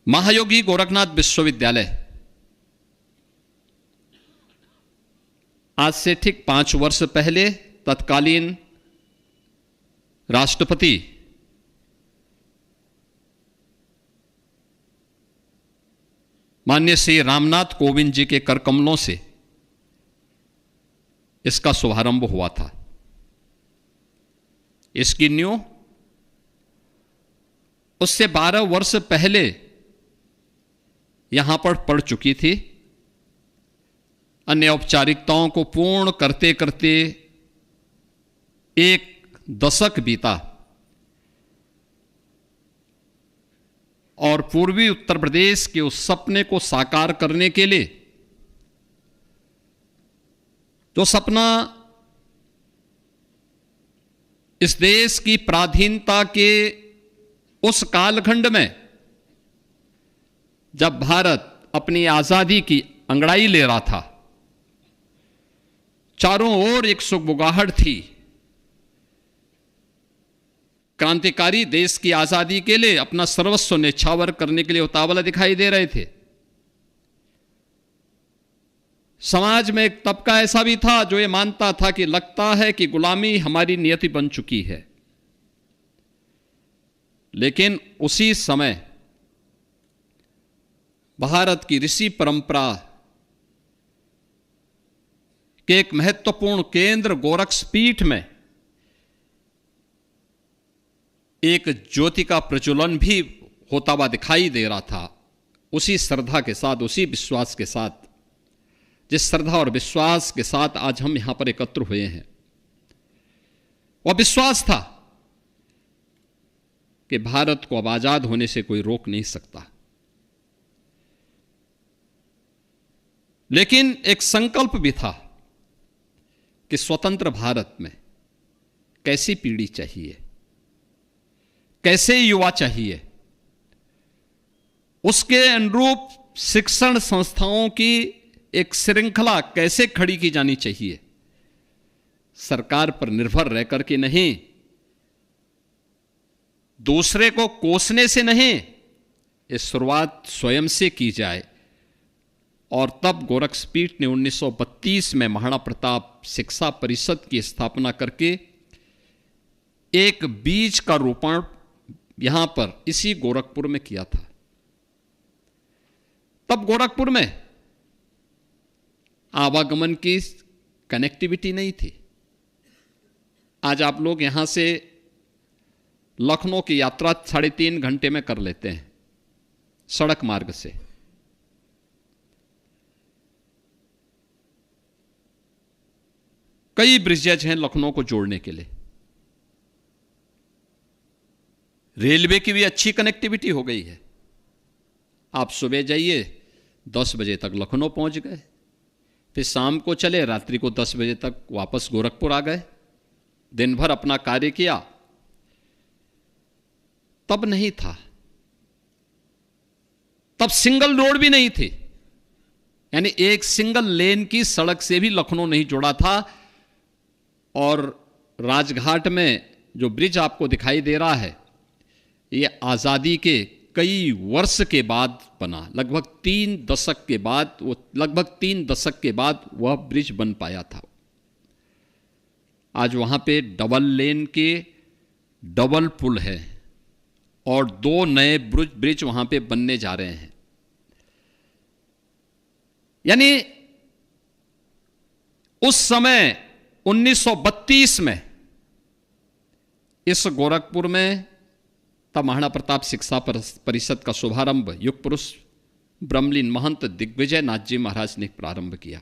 महायोगी गोरखनाथ विश्वविद्यालय आज से ठीक 5 वर्ष पहले तत्कालीन राष्ट्रपति माननीय श्री रामनाथ कोविंद जी के कर कमलों से इसका शुभारंभ हुआ था। इसकी नींव उससे 12 वर्ष पहले यहां पर पड़ चुकी थी। अन्य औपचारिकताओं को पूर्ण करते करते 1 दशक बीता और पूर्वी उत्तर प्रदेश के उस सपने को साकार करने के लिए, जो सपना इस देश की पराधीनता के उस कालखंड में जब भारत अपनी आजादी की अंगड़ाई ले रहा था, चारों ओर एक सुगबुगाहट थी, क्रांतिकारी देश की आजादी के लिए अपना सर्वस्व न्यौछावर करने के लिए उतावला दिखाई दे रहे थे। समाज में एक तबका ऐसा भी था जो ये मानता था कि लगता है कि गुलामी हमारी नियति बन चुकी है। लेकिन उसी समय भारत की ऋषि परंपरा के एक महत्वपूर्ण केंद्र गोरक्षपीठ में एक ज्योति का प्रज्वलन भी होता हुआ दिखाई दे रहा था। उसी श्रद्धा के साथ, उसी विश्वास के साथ, जिस श्रद्धा और विश्वास के साथ आज हम यहां पर एकत्र हुए हैं, वह विश्वास था कि भारत को अब आजाद होने से कोई रोक नहीं सकता। लेकिन एक संकल्प भी था कि स्वतंत्र भारत में कैसी पीढ़ी चाहिए, कैसे युवा चाहिए, उसके अनुरूप शिक्षण संस्थाओं की एक श्रृंखला कैसे खड़ी की जानी चाहिए। सरकार पर निर्भर रह करके नहीं, दूसरे को कोसने से नहीं, ये शुरुआत स्वयं से की जाए। और तब गोरक्षपीठ ने 1932 में महाराणा प्रताप शिक्षा परिषद की स्थापना करके एक बीज का रोपण यहां पर इसी गोरखपुर में किया था। तब गोरखपुर में आवागमन की कनेक्टिविटी नहीं थी। आज आप लोग यहां से लखनऊ की यात्रा 3.5 घंटे में कर लेते हैं सड़क मार्ग से। कई ब्रिजेज हैं लखनऊ को जोड़ने के लिए। रेलवे की भी अच्छी कनेक्टिविटी हो गई है। आप सुबह जाइए 10 बजे तक लखनऊ पहुंच गए, फिर शाम को चले, रात्रि को 10 बजे तक वापस गोरखपुर आ गए, दिन भर अपना कार्य किया। तब नहीं था, तब सिंगल रोड भी नहीं थी, यानी एक सिंगल लेन की सड़क से भी लखनऊ नहीं जुड़ा था। और राजघाट में जो ब्रिज आपको दिखाई दे रहा है, ये आजादी के कई वर्ष के बाद बना, लगभग 3 दशक के बाद, वो लगभग 3 दशक के बाद वह ब्रिज बन पाया था। आज वहां पे डबल लेन के डबल पुल है और 2 नए ब्रिज वहां पे बनने जा रहे हैं। यानी उस समय 1932 में इस गोरखपुर में तब महाराणा प्रताप शिक्षा परिषद का शुभारंभ युग पुरुष ब्रह्मलीन महंत दिग्विजय नाथ जी महाराज ने प्रारंभ किया।